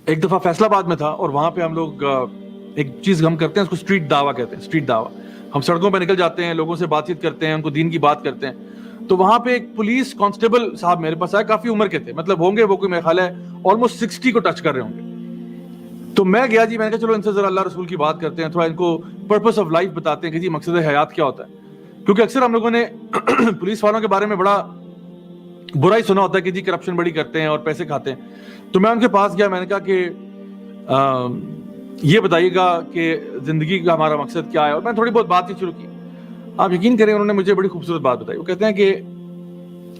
ایک دفعہ فیصلہ آباد میں تھا اور وہاں پہ ہم لوگ ایک چیز ہم کرتے ہیں، اس کو اسٹریٹ دعویٰ کہتے ہیں. اسٹریٹ دعویٰ، ہم سڑکوں پہ نکل جاتے ہیں، لوگوں سے بات چیت کرتے ہیں، ان کو دین کی بات کرتے ہیں. تو وہاں پہ ایک پولیس کانسٹیبل صاحب میرے پاس آئے، کافی عمر کے تھے، مطلب ہوں گے وہ کوئی میرا خیال ہے آلموسٹ 60 کو ٹچ کر رہے ہوں گے. تو میں گیا جی، میں نے کہا چلو ان سے ذرا اللہ رسول کی بات کرتے ہیں، تھوڑا ان کو پرپس آف لائف بتاتے ہیں کہ جی مقصد حیات کیا ہوتا ہے. کیونکہ اکثر ہم لوگوں نے پولیس والوں کے بارے میں بڑا برا ہی سنا ہوتا ہے کہ جی کرپشن بڑی کرتے ہیں اور پیسے کھاتے ہیں. تو میں ان کے پاس گیا، میں نے کہا کہ یہ بتائیے گا کہ زندگی کا ہمارا مقصد کیا ہے، اور میں تھوڑی بہت بات چیت شروع کی. آپ یقین کریں انہوں نے مجھے بڑی خوبصورت بات بتائی. وہ کہتے ہیں کہ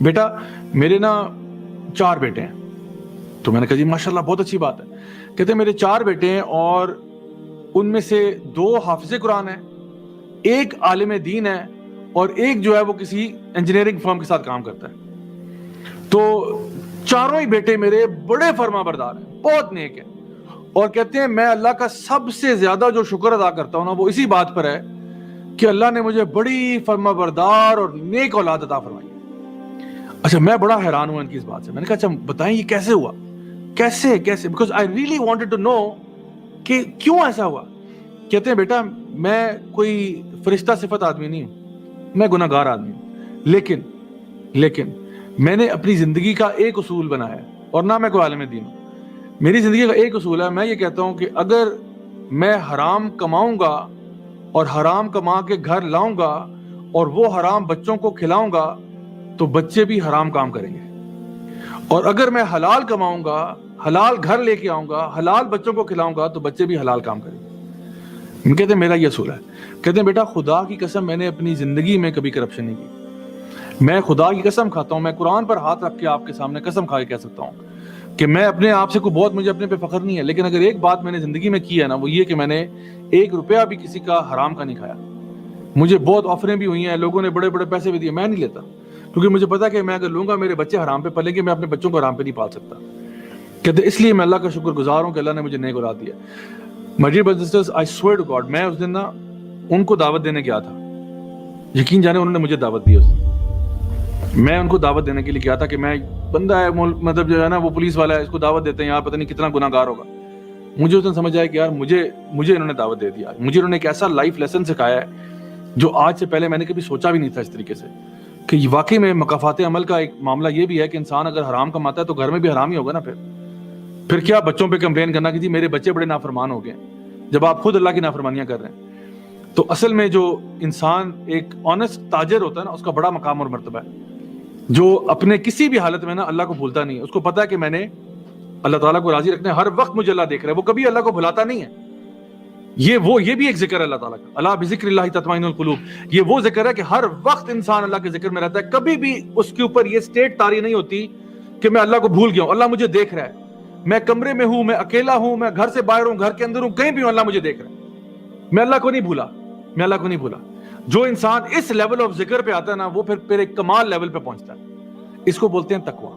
بیٹا میرے نا 4 بیٹے ہیں. تو میں نے کہا جی ماشاءاللہ بہت اچھی بات ہے. کہتے ہیں میرے 4 بیٹے ہیں اور ان میں سے 2 حافظ قرآن ہیں، 1 عالم دین ہے، اور 1 جو ہے وہ کسی انجینئرنگ فرم کے ساتھ کام کرتا ہے. تو چاروں ہی بیٹے میرے بڑے فرما بردار ہیں، بہت نیک ہیں. اور کہتے ہیں میں اللہ کا سب سے زیادہ جو شکر ادا کرتا ہوں نا وہ اسی بات پر ہے کہ اللہ نے مجھے بڑی فرما بردار اور نیک اولاد عطا فرمائی. اچھا میں بڑا حیران ہوا ان کی اس بات سے. میں نے کہا اچھا بتائیں یہ کیسے ہوا، کیسے because I really wanted to know کہ کیوں ایسا ہوا. کہتے ہیں بیٹا میں کوئی فرشتہ صفت آدمی نہیں ہوں، میں گناہ گار آدمی ہوں، لیکن میں نے اپنی زندگی کا ایک اصول بنایا ہے، اور نہ میں کوئی عالم دین ہوں. میری زندگی کا ایک اصول ہے، میں یہ کہتا ہوں کہ اگر میں حرام کماؤں گا اور حرام کما کے گھر لاؤں گا اور وہ حرام بچوں کو کھلاؤں گا تو بچے بھی حرام کام کریں گے. اور اگر میں حلال کماؤں گا، حلال گھر لے کے آؤں گا، حلال بچوں کو کھلاؤں گا تو بچے بھی حلال کام کریں گے. کہتے ہیں میرا یہ اصول ہے. کہتے ہیں بیٹا خدا کی قسم میں نے اپنی زندگی میں کبھی کرپشن نہیں کی. میں خدا کی قسم کھاتا ہوں، میں قرآن پر ہاتھ رکھ کے آپ کے سامنے قسم کھا کے کہہ سکتا ہوں کہ میں اپنے آپ سے کوئی بہت مجھے اپنے پہ فخر نہیں ہے، لیکن اگر ایک بات میں نے زندگی میں کی ہے نا وہ یہ کہ میں نے 1 روپیہ بھی کسی کا حرام کا نہیں کھایا. مجھے بہت آفریں بھی ہوئی ہیں، لوگوں نے بڑے بڑے پیسے بھی دیے، میں نہیں لیتا، کیونکہ مجھے پتا کہ میں اگر لوں گا میرے بچے حرام پہ پلیں گے، میں اپنے بچوں کو حرام پہ نہیں پال سکتا. کہتے اس لیے میں اللہ کا شکر گزار ہوں کہ اللہ نے مجھے نیک اولاد دیا. My dear brothers and sisters, I swear to God, میں اس دن نا ان کو دعوت دینے گیا تھا. یقین جانے انہوں نے مجھے دعوت دی اس دن. میں ان کو دعوت دینے کے لیے کیا تھا کہ میں بندہ ہے مطلب جو ہے نا وہ پولیس والا ہے، اس کو دعوت دیتے ہیں یار پتہ نہیں کتنا گناہ گار ہوگا. مجھے اس دن سمجھ آیا کہ یار مجھے انہوں نے دعوت دے دیا، مجھے انہوں نے ایک ایسا لائف لیسن سکھایا ہے جو آج سے پہلے میں نے کبھی سوچا بھی نہیں تھا اس طریقے سے، کہ واقعی میں مکافات عمل کا ایک معاملہ یہ بھی ہے کہ انسان اگر حرام کماتا ہے تو گھر میں بھی حرام ہی ہوگا نا. پھر کیا بچوں پہ کمپلین کرنا کہ جی میرے بچے بڑے نافرمان ہو گئے جب آپ خود اللہ کی نافرمانیاں کر رہے ہیں. تو اصل میں جو انسان ایک آنیسٹ تاجر ہوتا ہے نا اس کا بڑا مقام اور مرتبہ ہے، جو اپنے کسی بھی حالت میں نا اللہ کو بھولتا نہیں ہے. اس کو پتا ہے کہ میں نے اللہ تعالیٰ کو راضی رکھنا ہے، ہر وقت مجھے اللہ دیکھ رہا ہے، وہ کبھی اللہ کو بھلاتا نہیں ہے. یہ بھی ایک ذکر ہے اللہ تعالیٰ کا، اللہ بذکر اللہ تطمئن القلوب. یہ وہ ذکر ہے کہ ہر وقت انسان اللہ کے ذکر میں رہتا ہے، کبھی بھی اس کے اوپر یہ سٹیٹ طاری نہیں ہوتی کہ میں اللہ کو بھول گیا ہوں. اللہ مجھے دیکھ رہا ہے، میں کمرے میں ہوں، میں اکیلا ہوں، میں گھر سے باہر ہوں، گھر کے اندر ہوں، کہیں بھی ہوں، اللہ مجھے دیکھ رہا ہے. میں اللہ کو نہیں بھولا. جو انسان اس لیول آف ذکر پہ آتا ہے نا وہ پھر ایک کمال لیول پہ پہنچتا ہے. اس کو بولتے ہیں تقویٰ.